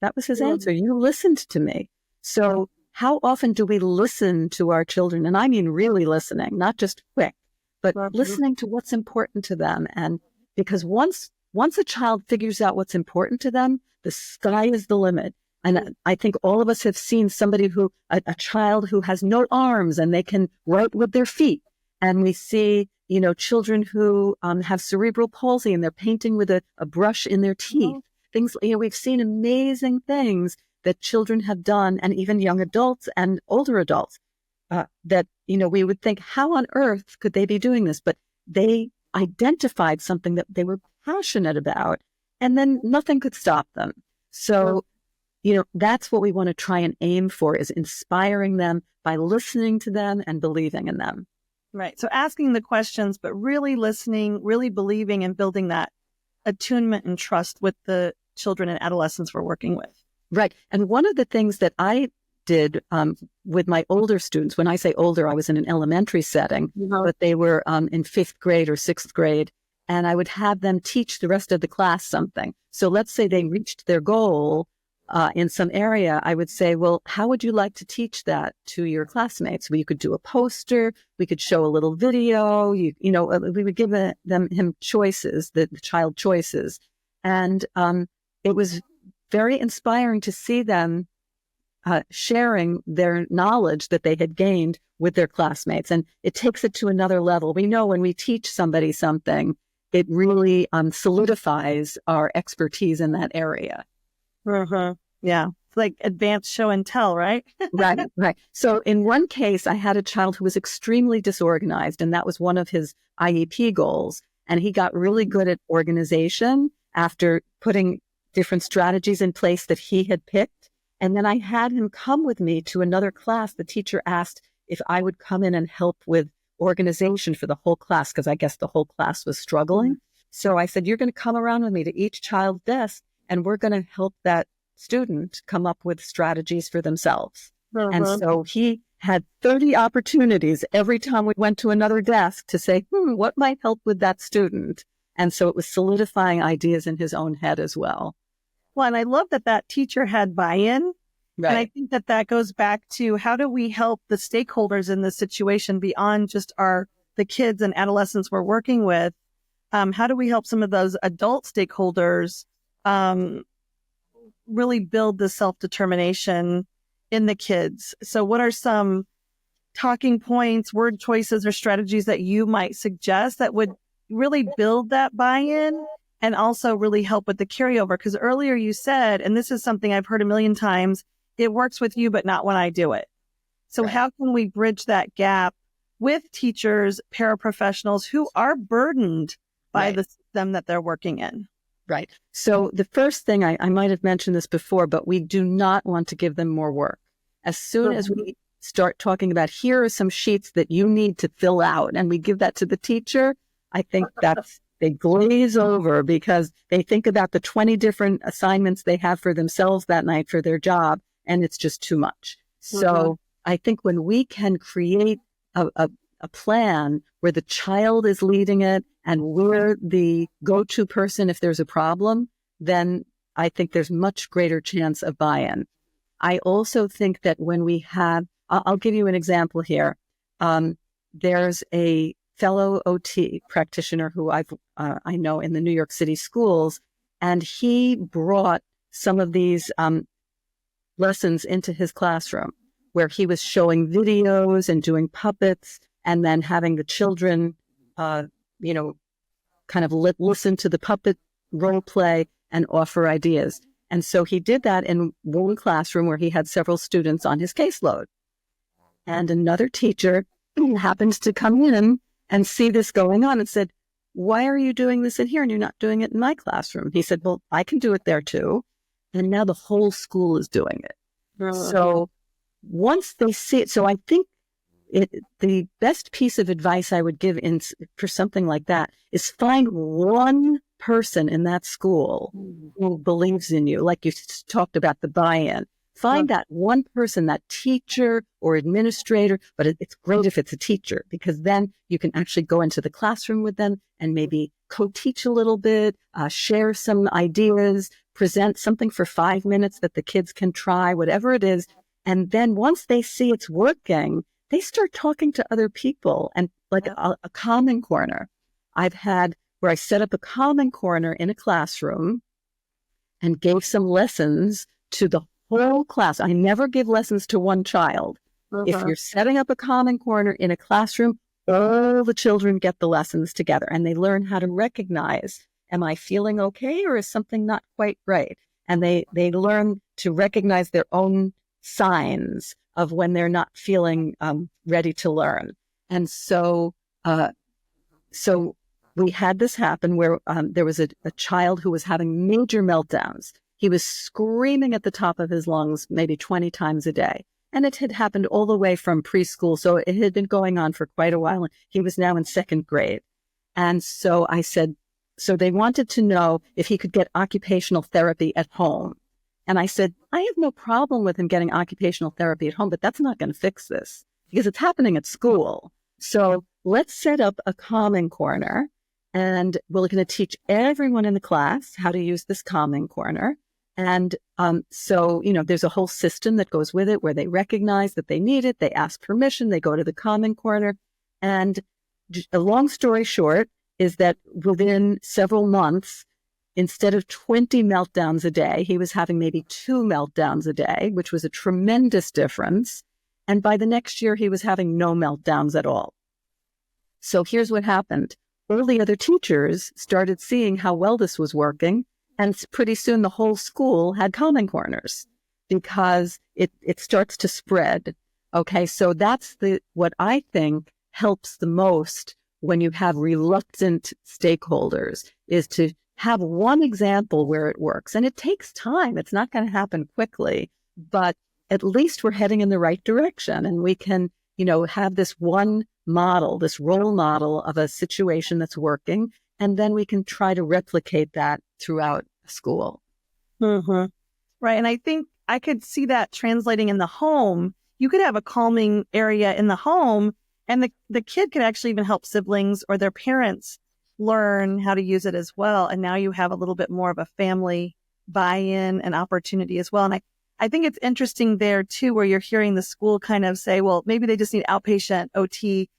That was his answer. You listened to me. So how often do we listen to our children? And I mean really listening, not just quick, but listening to what's important to them. And because once a child figures out what's important to them, the sky is the limit. And I think all of us have seen somebody a child who has no arms and they can write with their feet. And we see, children who have cerebral palsy and they're painting with a brush in their teeth. Things, we've seen amazing things that children have done, and even young adults and older adults, that, we would think, how on earth could they be doing this? But they identified something that they were passionate about, and then nothing could stop them. So, that's what we want to try and aim for, is inspiring them by listening to them and believing in them. Right. So asking the questions, but really listening, really believing, and building that attunement and trust with the children and adolescents we're working with. Right. And one of the things that I did with my older students, when I say older, I was in an elementary setting, but they were in 5th grade or 6th grade, and I would have them teach the rest of the class something. So let's say they reached their goal in some area, I would say, well, how would you like to teach that to your classmates? We could do a poster, we could show a little video, we would give him choices, the child choices. And it was very inspiring to see them sharing their knowledge that they had gained with their classmates. And it takes it to another level. We know when we teach somebody something, it really solidifies our expertise in that area. Yeah. It's like advanced show and tell, right? Right. So in one case, I had a child who was extremely disorganized, and that was one of his IEP goals. And he got really good at organization after putting different strategies in place that he had picked. And then I had him come with me to another class. The teacher asked if I would come in and help with organization for the whole class, because I guess the whole class was struggling. So I said, you're going to come around with me to each child's desk, and we're going to help that student come up with strategies for themselves. And so he had 30 opportunities every time we went to another desk to say, what might help with that student? And so it was solidifying ideas in his own head as well. Well, and I love that teacher had buy-in. Right. And I think that goes back to, how do we help the stakeholders in this situation beyond just the kids and adolescents we're working with? How do we help some of those adult stakeholders really build the self-determination in the kids? So what are some talking points, word choices, or strategies that you might suggest that would really build that buy-in and also really help with the carryover? Because earlier you said, and this is something I've heard a million times, it works with you, but not when I do it. So how can we bridge that gap with teachers, paraprofessionals who are burdened by the system that they're working in? Right. So the first thing, I might have mentioned this before, but we do not want to give them more work. As soon as we start talking about, here are some sheets that you need to fill out, and we give that to the teacher, I think they glaze over, because they think about the 20 different assignments they have for themselves that night for their job, and it's just too much. So I think when we can create a plan where the child is leading it and we're the go-to person if there's a problem, then I think there's much greater chance of buy-in. I also think that when we have, I'll give you an example here. There's a fellow OT practitioner who I know in the New York City schools, and he brought some of these lessons into his classroom, where he was showing videos and doing puppets, and then having the children, kind of listen to the puppet role play and offer ideas. And so he did that in one classroom where he had several students on his caseload. And another teacher happened to come in and see this going on and said, why are you doing this in here and you're not doing it in my classroom? He said, well, I can do it there too. And now the whole school is doing it. So once they see it, so I think the best piece of advice I would give for something like that is find one person in that school who believes in you, like you talked about the buy-in. Find that one person, that teacher or administrator, but it's great if it's a teacher, because then you can actually go into the classroom with them and maybe co-teach a little bit, share some ideas, present something for 5 minutes that the kids can try, whatever it is. And then once they see it's working, they start talking to other people, and like a common corner. I've had where I set up a common corner in a classroom and gave some lessons to the whole class. I never give lessons to one child. If you're setting up a common corner in a classroom, all the children get the lessons together and they learn how to recognize, am I feeling okay or is something not quite right? And they learn to recognize their own signs of when they're not feeling ready to learn. And so we had this happen where there was a child who was having major meltdowns. He was screaming at the top of his lungs maybe 20 times a day. And it had happened all the way from preschool. So it had been going on for quite a while. And he was now in 2nd grade. And so I said, so they wanted to know if he could get occupational therapy at home. And I said, I have no problem with him getting occupational therapy at home, but that's not going to fix this because it's happening at school. So let's set up a common corner and we're going to teach everyone in the class how to use this common corner. And so, there's a whole system that goes with it where they recognize that they need it. They ask permission. They go to the common corner. And a long story short is that within several months, instead of 20 meltdowns a day, he was having maybe 2 meltdowns a day, which was a tremendous difference. And by the next year, he was having no meltdowns at all. So here's what happened. All the other teachers started seeing how well this was working. And pretty soon the whole school had common corners because it starts to spread. Okay, so that's what I think helps the most when you have reluctant stakeholders is to have one example where it works. And it takes time. It's not going to happen quickly, but at least we're heading in the right direction. And we can, have this one model, this role model of a situation that's working. And then we can try to replicate that throughout school. Right. And I think I could see that translating in the home. You could have a calming area in the home and the kid could actually even help siblings or their parents learn how to use it as well. And now you have a little bit more of a family buy-in and opportunity as well. And I think it's interesting there too, where you're hearing the school kind of say, well, maybe they just need outpatient OT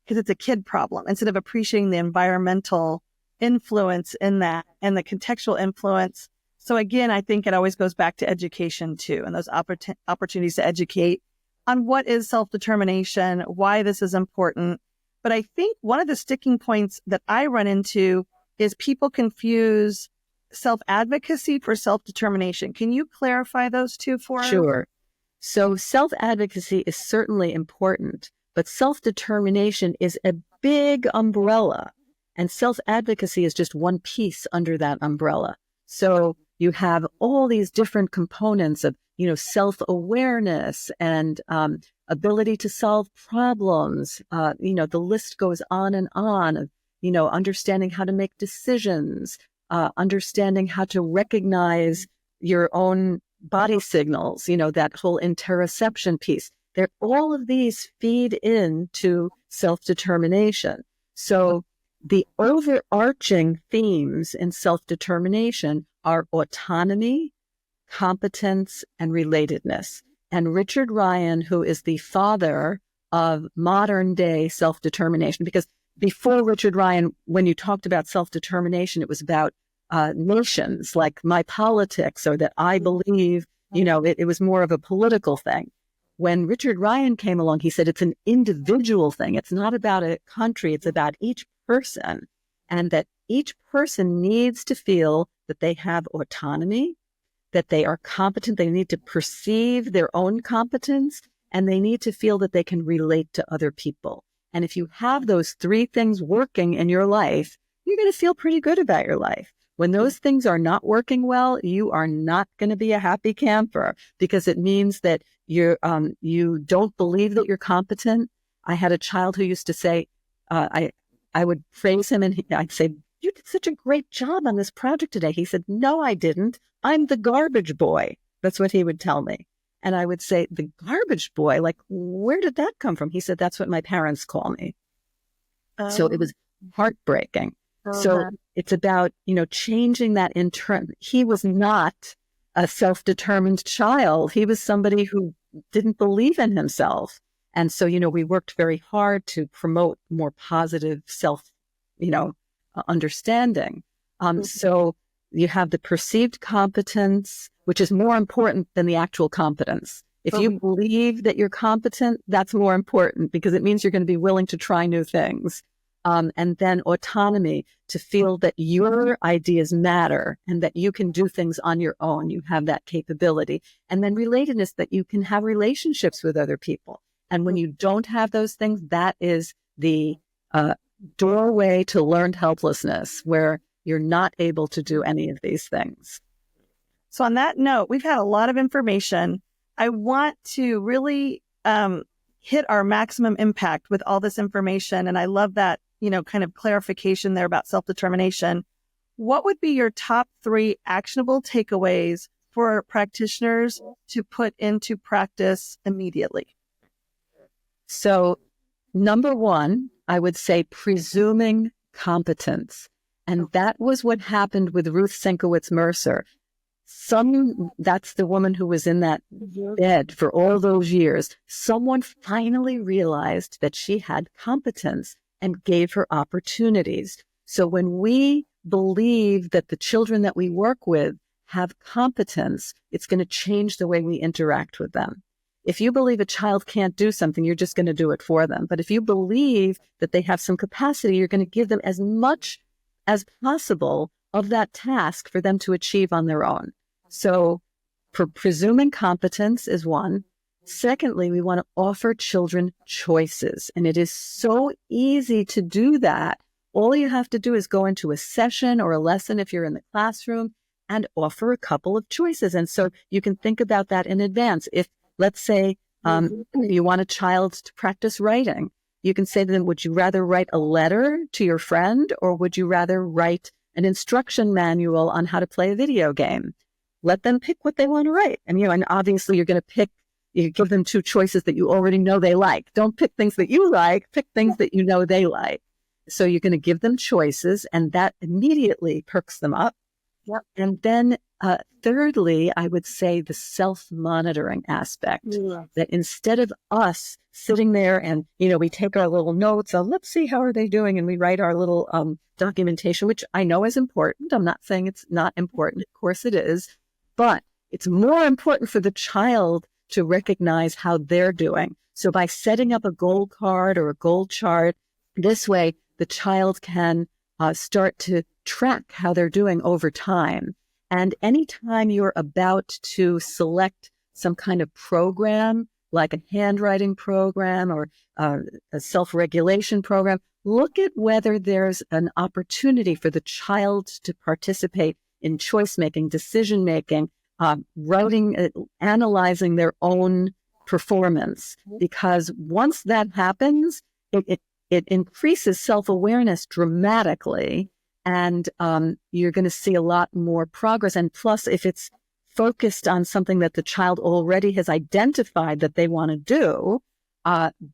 because it's a kid problem, instead of appreciating the environmental influence in that and the contextual influence. So again, I think it always goes back to education too, and those opportunities to educate on what is self-determination, why this is important. But I think one of the sticking points that I run into is people confuse self-advocacy for self-determination. Can you clarify those two for us? Sure. So self-advocacy is certainly important, but self-determination is a big umbrella, and self-advocacy is just one piece under that umbrella. So you have all these different components of, self-awareness and ability to solve problems. The list goes on and on of, understanding how to make decisions, understanding how to recognize your own body signals, that whole interoception piece. All of these feed into self-determination. So the overarching themes in self-determination are autonomy, competence, and relatedness. And Richard Ryan, who is the father of modern day self-determination, because before Richard Ryan, when you talked about self-determination, it was about nations, like my politics, or that I believe, it was more of a political thing. When Richard Ryan came along, he said it's an individual thing. It's not about a country. It's about each person, and that each person needs to feel that they have autonomy, that they are competent. They need to perceive their own competence, and they need to feel that they can relate to other people. And if you have those three things working in your life, you're going to feel pretty good about your life. When those things are not working well, you are not going to be a happy camper, because it means that you don't believe that you're competent. I had a child who used to say, I would praise him and I'd say, "You did such a great job on this project today." He said, "No, I didn't. I'm the garbage boy." That's what he would tell me. And I would say, "The garbage boy? Like, where did that come from?" He said, "That's what my parents call me." So it was heartbreaking. So it's about, changing that he was not a self-determined child. He was somebody who didn't believe in himself. And so, we worked very hard to promote more positive self, understanding. So you have the perceived competence, which is more important than the actual competence. If you believe that you're competent, that's more important, because it means you're going to be willing to try new things. And then autonomy, to feel that your ideas matter and that you can do things on your own. You have that capability. And then relatedness, that you can have relationships with other people. And when you don't have those things, that is the doorway to learned helplessness, where you're not able to do any of these things. So on that note, we've had a lot of information. I want to really hit our maximum impact with all this information. And I love that, kind of clarification there about self-determination. What would be your top 3 actionable takeaways for practitioners to put into practice immediately? So number 1, I would say presuming competence. And that was what happened with Ruth Sienkiewicz Mercer. That's the woman who was in that bed for all those years. Someone finally realized that she had competence and gave her opportunities. So when we believe that the children that we work with have competence, it's going to change the way we interact with them. If you believe a child can't do something, you're just going to do it for them. But if you believe that they have some capacity, you're going to give them as much as possible of that task for them to achieve on their own. So presuming competence is one. Secondly, we want to offer children choices. And it is so easy to do that. All you have to do is go into a session or a lesson if you're in the classroom and offer a couple of choices. And so you can think about that in advance. If, let's say, you want a child to practice writing, you can say to them, would you rather write a letter to your friend, or would you rather write an instruction manual on how to play a video game? Let them pick what they want to write. And, and obviously you give them 2 choices that you already know they like. Don't pick things that you like, pick things that you know they like. So you're going to give them choices, and that immediately perks them up. Yep. And then thirdly, I would say the self-monitoring aspect, that instead of us sitting there and, we take our little notes, let's see, how are they doing? And we write our little documentation, which I know is important. I'm not saying it's not important. Of course it is. But it's more important for the child to recognize how they're doing. So by setting up a goal card or a goal chart, this way the child can start to track how they're doing over time. And anytime you're about to select some kind of program, like a handwriting program or a self-regulation program, look at whether there's an opportunity for the child to participate in choice-making, decision-making, writing, analyzing their own performance. Because once that happens, it increases self-awareness dramatically, and you're going to see a lot more progress. And plus, if it's focused on something that the child already has identified that they want to do,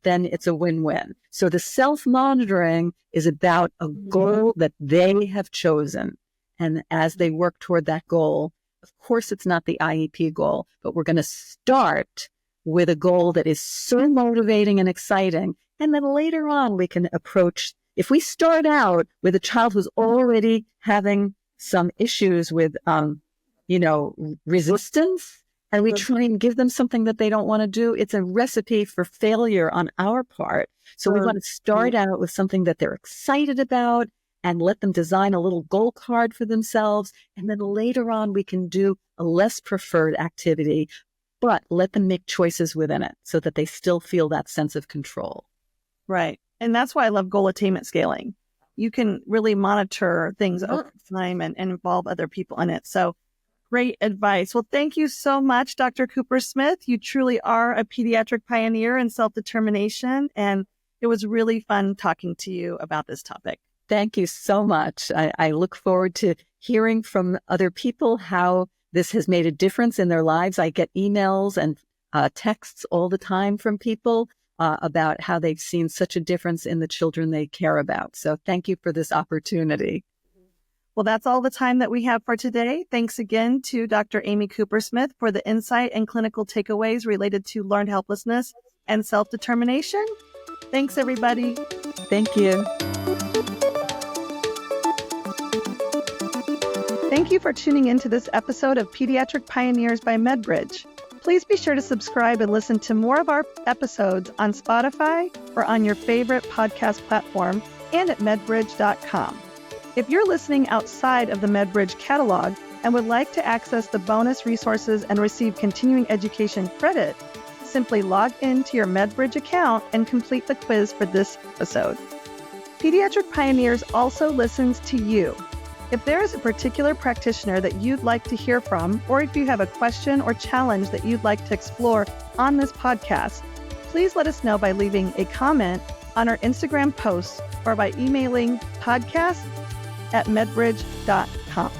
then it's a win-win. So the self-monitoring is about a goal that they have chosen. And as they work toward that goal, of course, it's not the IEP goal, but we're going to start with a goal that is so motivating and exciting. And then later on, we can approach, if we start out with a child who's already having some issues with, resistance, and we try and give them something that they don't want to do, it's a recipe for failure on our part. So we want to start out with something that they're excited about and let them design a little goal card for themselves. And then later on, we can do a less preferred activity, but let them make choices within it so that they still feel that sense of control. Right. And that's why I love goal attainment scaling. You can really monitor things over time and involve other people in it. So great advice. Well, thank you so much, Dr. Coopersmith. You truly are a pediatric pioneer in self-determination. And it was really fun talking to you about this topic. Thank you so much. I look forward to hearing from other people how this has made a difference in their lives. I get emails and texts all the time from people about how they've seen such a difference in the children they care about. So thank you for this opportunity. Well, that's all the time that we have for today. Thanks again to Dr. Amy Coopersmith for the insight and clinical takeaways related to learned helplessness and self-determination. Thanks, everybody. Thank you. Thank you for tuning into this episode of Pediatric Pioneers by MedBridge. Please be sure to subscribe and listen to more of our episodes on Spotify or on your favorite podcast platform and at medbridge.com. If you're listening outside of the MedBridge catalog and would like to access the bonus resources and receive continuing education credit, simply log into your MedBridge account and complete the quiz for this episode. Pediatric Pioneers also listens to you. If there is a particular practitioner that you'd like to hear from, or if you have a question or challenge that you'd like to explore on this podcast, please let us know by leaving a comment on our Instagram posts or by emailing podcast@medbridge.com.